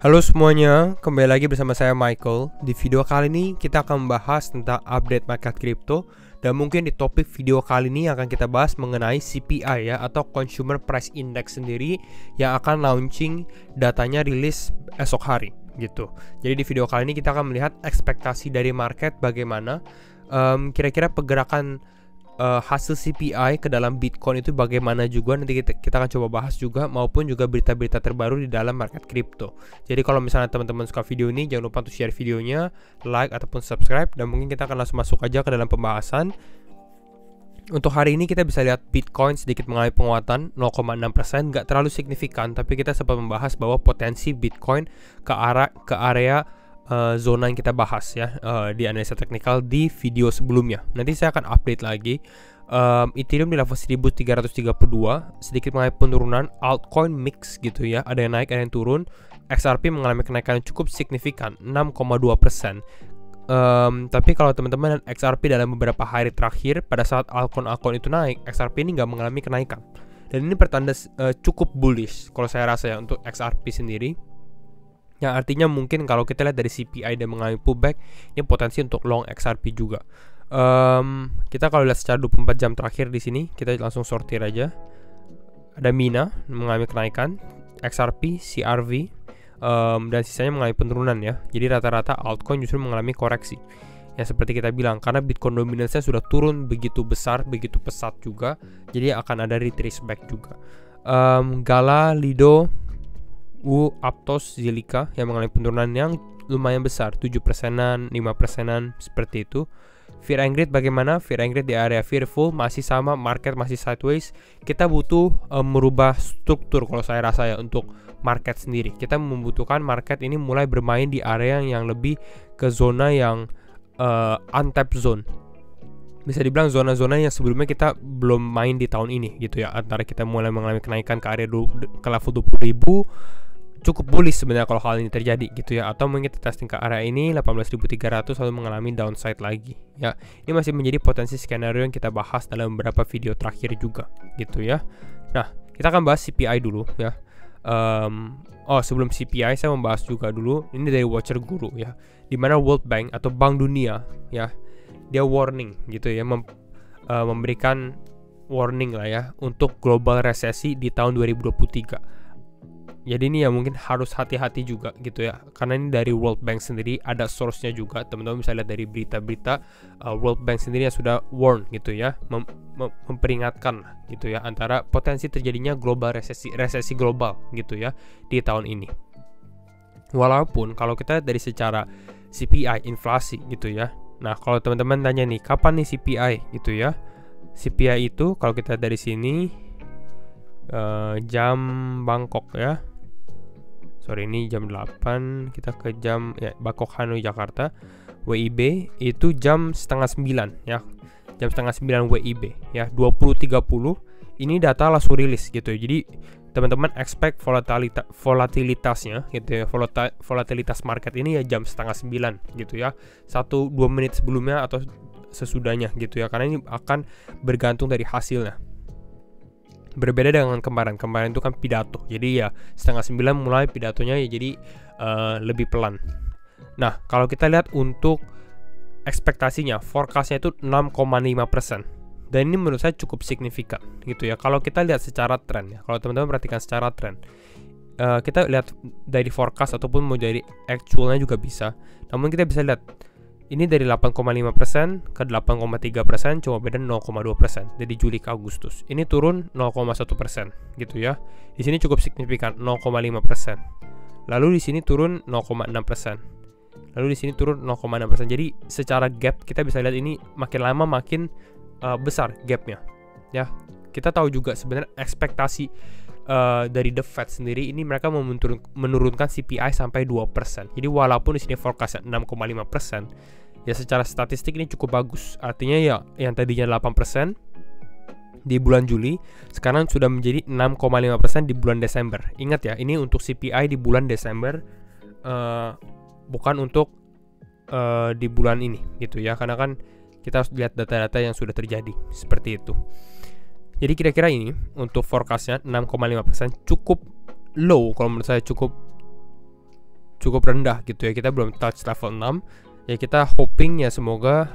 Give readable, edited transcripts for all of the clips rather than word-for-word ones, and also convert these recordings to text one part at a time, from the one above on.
Halo semuanya, kembali lagi bersama saya Michael. Di video kali ini kita akan membahas tentang update market crypto. Dan mungkin di topik video kali ini akan kita bahas mengenai CPI ya, atau Consumer Price Index sendiri, yang akan launching datanya rilis esok hari gitu. Jadi di video kali ini kita akan melihat ekspektasi dari market bagaimana, kira-kira pergerakan hasil CPI ke dalam Bitcoin itu bagaimana juga. Nanti kita akan coba bahas juga, maupun juga berita-berita terbaru di dalam market crypto. Jadi kalau misalnya teman-teman suka video ini, jangan lupa untuk share videonya, like ataupun subscribe, dan mungkin kita akan langsung masuk aja ke dalam pembahasan. Untuk hari ini kita bisa lihat Bitcoin sedikit mengalami penguatan 0,6%, nggak terlalu signifikan, tapi kita sempat membahas bahwa potensi Bitcoin ke area zona yang kita bahas ya di analisa teknikal di video sebelumnya. Nanti saya akan update lagi. Ethereum di level 1332, sedikit mengalami penurunan. Altcoin mix gitu ya, ada yang naik ada yang turun. XRP mengalami kenaikan yang cukup signifikan 6,2%. Tapi kalau teman-teman XRP dalam beberapa hari terakhir, pada saat altcoin itu naik, XRP ini nggak mengalami kenaikan, dan ini pertanda cukup bullish kalau saya rasa ya untuk XRP sendiri. Yang artinya mungkin kalau kita lihat dari CPI dan mengalami pullback, ini potensi untuk long XRP juga. Kita kalau lihat secara 24 jam terakhir di sini, kita langsung sortir aja. Ada Mina mengalami kenaikan, XRP, CRV, dan sisanya mengalami penurunan ya. Jadi rata-rata altcoin justru mengalami koreksi. Yang seperti kita bilang, karena Bitcoin dominance-nya sudah turun begitu besar, begitu pesat juga, jadi akan ada retrace back juga. Gala, Lido, Aptos, Zilliqa yang mengalami penurunan yang lumayan besar, 7%-an, 5%-an, seperti itu. Fear and Greed bagaimana? Fear and Greed di area fearful masih sama, market masih sideways. Kita butuh merubah struktur kalau saya rasa ya untuk market sendiri. Kita membutuhkan market ini mulai bermain di area yang lebih ke zona yang untapped zone. Bisa dibilang zona-zona yang sebelumnya kita belum main di tahun ini gitu ya. Antara kita mulai mengalami kenaikan ke area ke level 20.000, cukup bullish sebenarnya kalau hal ini terjadi gitu ya. Atau mungkin kita testing ke area ini 18.300 lalu mengalami downside lagi ya. Ini masih menjadi potensi skenario yang kita bahas dalam beberapa video terakhir juga gitu ya. Nah, kita akan bahas CPI dulu ya. Sebelum CPI saya membahas juga dulu, ini dari Watcher Guru ya, dimana World Bank atau Bank Dunia ya, dia warning gitu ya, memberikan warning lah ya untuk global resesi di tahun 2023. Jadi ini ya mungkin harus hati-hati juga gitu ya, karena ini dari World Bank sendiri, ada source-nya juga. Teman-teman bisa lihat dari berita-berita World Bank sendiri yang sudah warn gitu ya, memperingatkan gitu ya, antara potensi terjadinya global resesi global gitu ya di tahun ini. Walaupun kalau kita lihat dari secara CPI, inflasi gitu ya. Nah, kalau teman-teman tanya nih, kapan nih CPI gitu ya? CPI itu kalau kita dari sini jam Bangkok ya. Sorry, ini jam 8, kita ke jam ya, Bangkok Hanoi Jakarta. WIB itu jam setengah 9 ya. Jam setengah 9 WIB ya, 20.30. Ini data langsung rilis gitu. Jadi teman-teman expect volatilitasnya gitu ya. Volatilitas market ini ya jam setengah 9 gitu ya. 1-2 menit sebelumnya atau sesudahnya gitu ya. Karena ini akan bergantung dari hasilnya. Berbeda dengan kemarin itu kan pidato, jadi ya setengah 9 mulai pidatonya ya, jadi lebih pelan. Nah, kalau kita lihat untuk ekspektasinya, forecastnya itu 6,5%, dan ini menurut saya cukup signifikan gitu ya. Kalau kita lihat secara tren ya, kalau teman-teman perhatikan secara tren, kita lihat dari forecast ataupun mau dari actualnya juga bisa. Namun kita bisa lihat ini dari 8,5% ke 8,3%, cuma beda 0,2%. Jadi Juli ke Agustus. Ini turun 0,1% gitu ya. Di sini cukup signifikan 0,5%. Lalu di sini turun 0,6%. Lalu di sini turun 0,6%. Jadi secara gap kita bisa lihat ini makin lama makin besar gapnya. Ya, kita tahu juga sebenarnya ekspektasi dari The Fed sendiri ini mereka menurunkan CPI sampai 2%. Jadi walaupun di sini forecastnya 6,5%, ya secara statistik ini cukup bagus. Artinya ya yang tadinya 8% di bulan Juli, sekarang sudah menjadi 6,5% di bulan Desember. Ingat ya, ini untuk CPI di bulan Desember, bukan untuk di bulan ini gitu ya. Karena kan kita harus lihat data-data yang sudah terjadi seperti itu. Jadi kira-kira ini untuk forecastnya 6,5% cukup low kalau menurut saya, cukup cukup rendah gitu ya. Kita belum touch level 6. Ya kita hoping ya semoga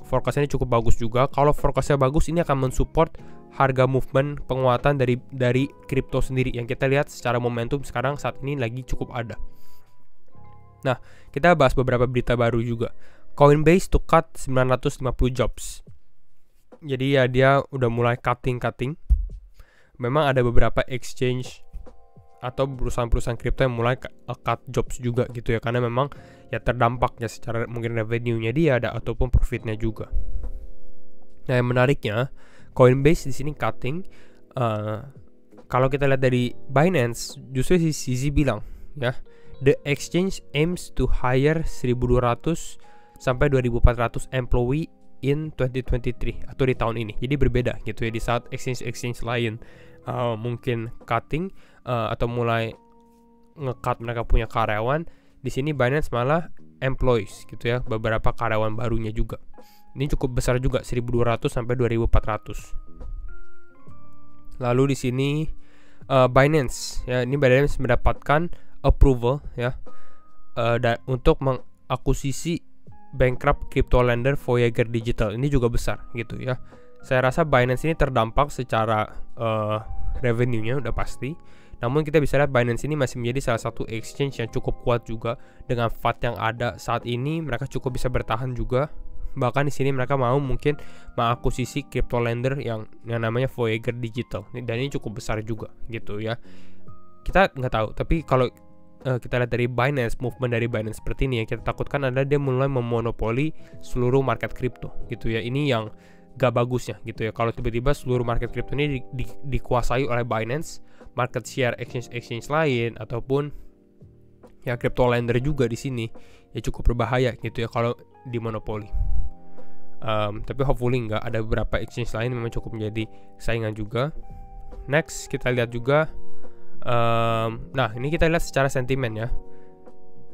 forecast ini cukup bagus juga. Kalau forecastnya bagus, ini akan mensupport harga movement penguatan dari kripto sendiri yang kita lihat secara momentum sekarang saat ini lagi cukup ada. Nah, kita bahas beberapa berita baru juga. Coinbase to cut 950 jobs. Jadi ya dia udah mulai cutting. Memang ada beberapa exchange atau perusahaan-perusahaan kripto yang mulai cut jobs juga gitu ya, karena memang ya terdampak ya secara mungkin revenue-nya dia ada ataupun profitnya juga. Nah, yang menariknya Coinbase di sini cutting. Kalau kita lihat dari Binance, justru si CZ bilang ya, the exchange aims to hire 1.200 sampai 2.400 employee in 2023 atau di tahun ini. Jadi berbeda gitu ya, di saat exchange lain mungkin cutting atau mulai nge-cut mereka punya karyawan, di sini Binance malah employees gitu ya, beberapa karyawan barunya juga. Ini cukup besar juga, 1.200 sampai 2.400. Lalu di sini Binance ya, ini Binance mendapatkan approval ya untuk mengakuisisi bankrupt crypto lender Voyager Digital. Ini juga besar gitu ya. Saya rasa Binance ini terdampak secara revenue-nya udah pasti. Namun kita bisa lihat Binance ini masih menjadi salah satu exchange yang cukup kuat juga dengan FAT yang ada saat ini. Mereka cukup bisa bertahan juga. Bahkan di sini mereka mau mungkin mengakuisisi crypto lender yang namanya Voyager Digital. Dan ini cukup besar juga gitu ya. Kita nggak tahu, tapi kalau kita lihat dari Binance, movement dari Binance seperti ini, yang kita takutkan adalah dia mulai memonopoli seluruh market kripto gitu ya. Ini yang gak bagusnya gitu ya. Kalau tiba-tiba seluruh market kripto ini dikuasai oleh Binance, market share exchange lain ataupun ya crypto lender juga di sini, ya cukup berbahaya gitu ya kalau dimonopoli. Tapi hopefully nggak, ada beberapa exchange lain memang cukup menjadi saingan juga. Next kita lihat juga. Nah, ini kita lihat secara sentimen ya.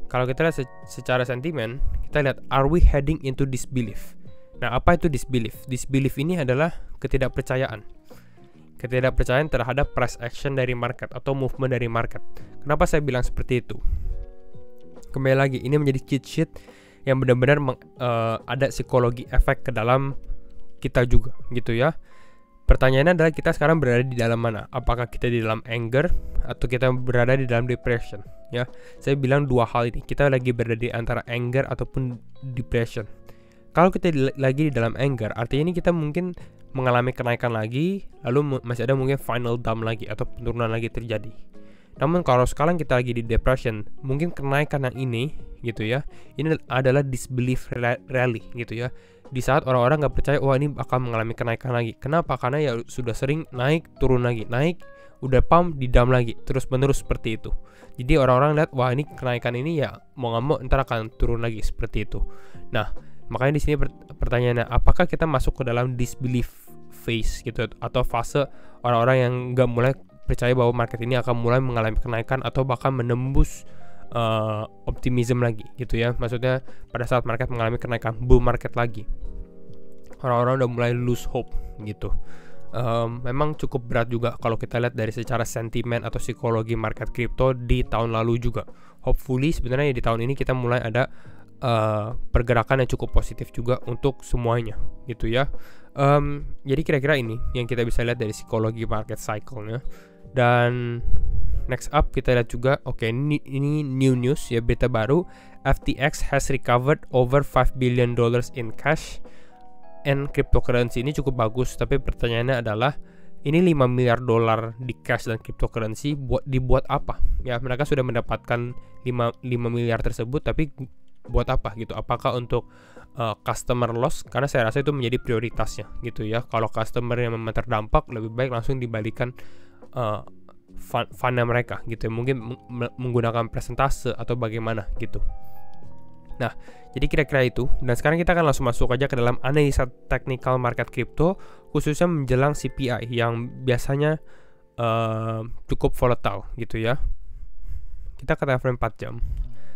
Kalau kita lihat secara sentimen, kita lihat, are we heading into disbelief? Nah, apa itu disbelief? Disbelief ini adalah ketidakpercayaan terhadap price action dari market atau movement dari market. Kenapa saya bilang seperti itu? Kembali lagi, ini menjadi cheat sheet yang benar-benar ada psikologi efek ke dalam kita juga gitu ya. Pertanyaannya adalah kita sekarang berada di dalam mana? Apakah kita di dalam anger atau kita berada di dalam depression? Ya, saya bilang dua hal ini. Kita lagi berada di antara anger ataupun depression. Kalau kita lagi di dalam anger, artinya ini kita mungkin mengalami kenaikan lagi, lalu masih ada mungkin final dump lagi atau penurunan lagi terjadi. Namun kalau sekarang kita lagi di depression, mungkin kenaikan yang ini gitu ya, ini adalah disbelief rally gitu ya. Di saat orang-orang nggak percaya, wah ini akan mengalami kenaikan lagi. Kenapa? Karena ya sudah sering naik, turun lagi, naik, udah pump, di dump lagi, terus menerus seperti itu. Jadi orang-orang lihat, wah ini kenaikan ini ya mau nggak mau ntar akan turun lagi seperti itu. Nah, makanya di sini pertanyaannya, apakah kita masuk ke dalam disbelief phase gitu, atau fase orang-orang yang nggak mulai percaya bahwa market ini akan mulai mengalami kenaikan atau bahkan menembus optimism lagi gitu ya. Maksudnya pada saat market mengalami kenaikan, bull market lagi, orang-orang udah mulai lose hope gitu. Memang cukup berat juga kalau kita lihat dari secara sentimen atau psikologi market crypto di tahun lalu juga. Hopefully sebenarnya di tahun ini kita mulai ada pergerakan yang cukup positif juga untuk semuanya gitu ya. Jadi kira-kira ini yang kita bisa lihat dari psikologi market cycle-nya. Dan next up kita lihat juga, ini new news ya, berita baru. FTX has recovered over $5 billion in cash and cryptocurrency. Ini cukup bagus, tapi pertanyaannya adalah, ini $5 miliar di cash dan cryptocurrency dibuat apa? Ya, mereka sudah mendapatkan 5 miliar tersebut, tapi buat apa gitu? Apakah untuk customer loss? Karena saya rasa itu menjadi prioritasnya gitu ya. Kalau customer yang memang terdampak, lebih baik langsung dibalikan fundnya mereka gitu ya. Mungkin menggunakan presentase atau bagaimana gitu. Nah, jadi kira-kira itu. Dan sekarang kita akan langsung masuk aja ke dalam analisa technical market crypto, khususnya menjelang CPI yang biasanya cukup volatile gitu ya. Kita ke time frame 4 jam.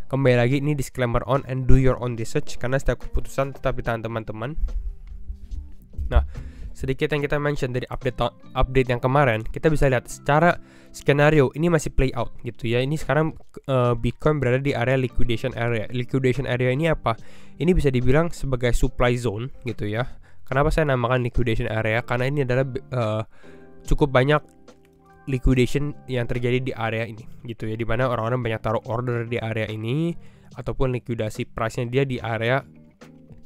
Kembali lagi, ini disclaimer on and do your own research, karena setiap keputusan tetap di tangan teman-teman. Nah, sedikit yang kita mention dari update yang kemarin, kita bisa lihat secara skenario ini masih play out gitu ya. Ini sekarang Bitcoin berada di area liquidation area. Liquidation area ini apa? Ini bisa dibilang sebagai supply zone gitu ya. Kenapa saya namakan liquidation area? Karena ini adalah cukup banyak liquidation yang terjadi di area ini gitu ya, dimana orang-orang banyak taruh order di area ini ataupun likuidasi price-nya dia di area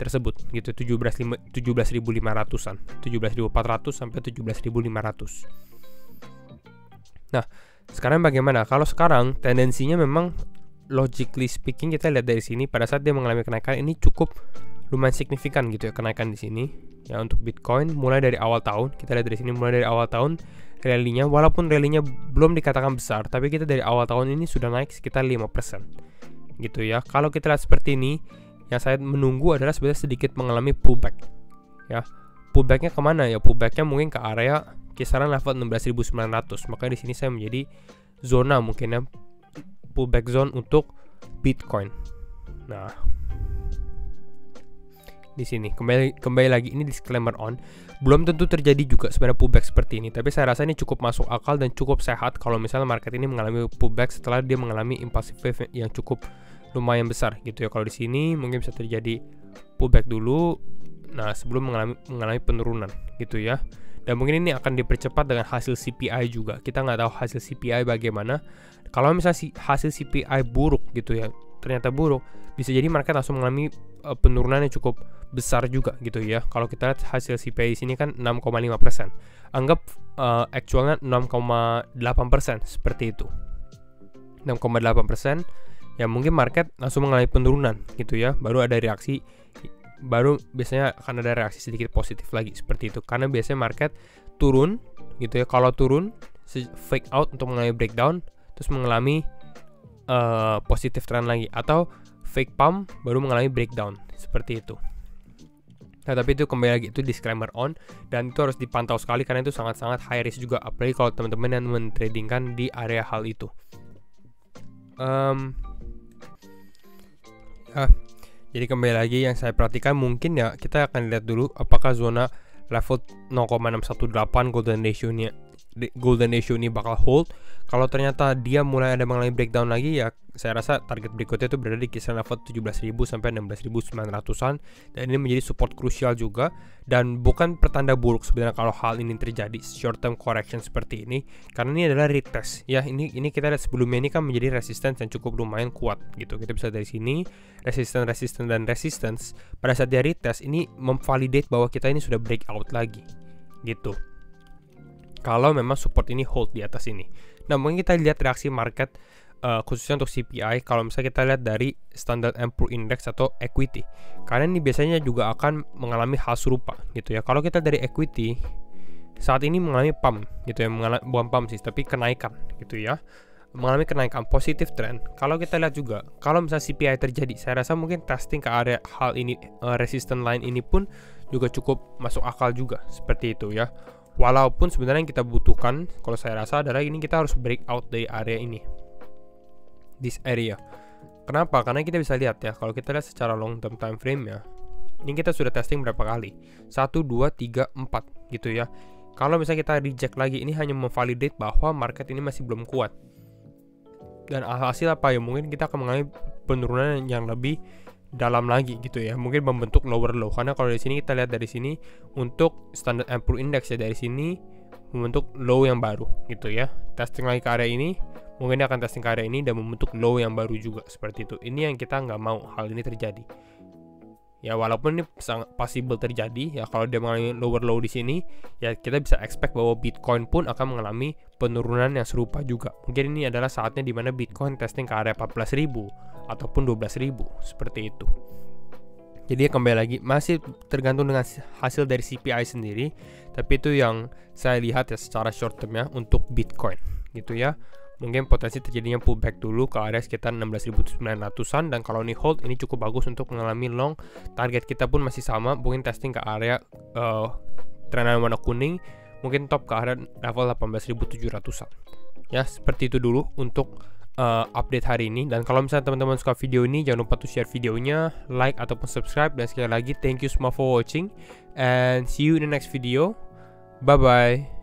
tersebut gitu, 17.500-an, 17.400 sampai 17.500. Nah, sekarang bagaimana? Kalau sekarang tendensinya memang logically speaking kita lihat dari sini pada saat dia mengalami kenaikan ini cukup lumayan signifikan gitu ya, kenaikan di sini ya untuk Bitcoin mulai dari awal tahun. Kita lihat dari sini mulai dari awal tahun rally-nya, walaupun rally-nya belum dikatakan besar, tapi kita dari awal tahun ini sudah naik sekitar 5% gitu ya. Kalau kita lihat seperti ini, yang saya menunggu adalah sebenarnya sedikit mengalami pullback ya. Pullbacknya kemana ya? Pullbacknya mungkin ke area kisaran level 16.900. Maka di sini saya menjadi zona mungkin ya, pullback zone untuk Bitcoin. Nah, di sini kembali lagi ini disclaimer on, belum tentu terjadi juga sebenarnya pullback seperti ini, tapi saya rasa ini cukup masuk akal dan cukup sehat kalau misalnya market ini mengalami pullback setelah dia mengalami impulsive wave yang cukup lumayan besar gitu ya. Kalau di sini mungkin bisa terjadi pullback dulu, nah sebelum mengalami penurunan gitu ya. Dan mungkin ini akan dipercepat dengan hasil CPI juga. Kita nggak tahu hasil CPI bagaimana. Kalau misalnya hasil CPI buruk gitu ya, ternyata buruk, bisa jadi market langsung mengalami penurunan yang cukup besar juga gitu ya. Kalau kita lihat hasil CPI di sini kan 6,5%. Anggap actualnya 6,8% seperti itu. 6,8%. Ya mungkin market langsung mengalami penurunan gitu ya. Baru ada reaksi, baru biasanya akan ada reaksi sedikit positif lagi seperti itu. Karena biasanya market turun gitu ya. Kalau turun fake out untuk mengalami breakdown, terus mengalami positif trend lagi, atau fake pump baru mengalami breakdown seperti itu. Nah, tapi itu kembali lagi, itu disclaimer on, dan itu harus dipantau sekali karena itu sangat-sangat high risk juga, apalagi kalau teman-teman yang mentradingkan di area hal itu. Jadi kembali lagi yang saya perhatikan, mungkin ya kita akan lihat dulu apakah zona level 0,618 golden ratio ini bakal hold. Kalau ternyata dia mulai ada mengalami breakdown lagi, ya saya rasa target berikutnya itu berada di kisaran level 17.000 sampai 16.900-an, dan ini menjadi support krusial juga, dan bukan pertanda buruk sebenarnya kalau hal ini terjadi, short term correction seperti ini, karena ini adalah retest ya. Ini kita lihat sebelumnya ini kan menjadi resistance yang cukup lumayan kuat gitu. Kita bisa dari sini resistance pada saat dia retest ini memvalidate bahwa kita ini sudah breakout lagi gitu. Kalau memang support ini hold di atas ini. Nah, mungkin kita lihat reaksi market khususnya untuk CPI kalau misalnya kita lihat dari Standard & Poor's Index atau equity. Karena ini biasanya juga akan mengalami hal serupa gitu ya. Kalau kita dari equity saat ini mengalami pump gitu ya, bukan pump sih, tapi kenaikan gitu ya. Mengalami kenaikan positive trend. Kalau kita lihat juga, kalau misalnya CPI terjadi, saya rasa mungkin testing ke area hal ini, resistance line ini pun juga cukup masuk akal juga seperti itu ya. Walaupun sebenarnya yang kita butuhkan, kalau saya rasa adalah ini kita harus break out dari area ini, this area. Kenapa? Karena kita bisa lihat ya, kalau kita lihat secara long term time frame ya, ini kita sudah testing berapa kali? 1, 2, 3, 4 gitu ya. Kalau misalnya kita reject lagi, ini hanya memvalidate bahwa market ini masih belum kuat. Dan hasil apa ya? Mungkin kita akan mengalami penurunan yang lebih dalam lagi gitu ya, mungkin membentuk lower low. Karena kalau di sini kita lihat dari sini untuk Standard & Poor's Index ya, dari sini membentuk low yang baru gitu ya. Testing lagi ke area ini, mungkin dia akan testing ke area ini dan membentuk low yang baru juga seperti itu. Ini yang kita nggak mau hal ini terjadi ya, walaupun ini sangat possible terjadi ya. Kalau dia mengalami lower low di sini ya, kita bisa expect bahwa Bitcoin pun akan mengalami penurunan yang serupa juga. Mungkin ini adalah saatnya di mana Bitcoin testing ke area 14.000 ataupun 12.000 seperti itu. Jadi kembali lagi masih tergantung dengan hasil dari CPI sendiri, tapi itu yang saya lihat ya secara short term ya untuk Bitcoin gitu ya. Mungkin potensi terjadinya pullback dulu ke area sekitar 16.900-an, dan kalau ini hold ini cukup bagus untuk mengalami long. Target kita pun masih sama, mungkin testing ke area trennya warna kuning, mungkin top ke area level 18.700-an. Ya, seperti itu dulu untuk update hari ini. Dan kalau misalnya teman-teman suka video ini, jangan lupa tuh share videonya, like ataupun subscribe. Dan sekali lagi thank you semua for watching and see you in the next video. Bye bye.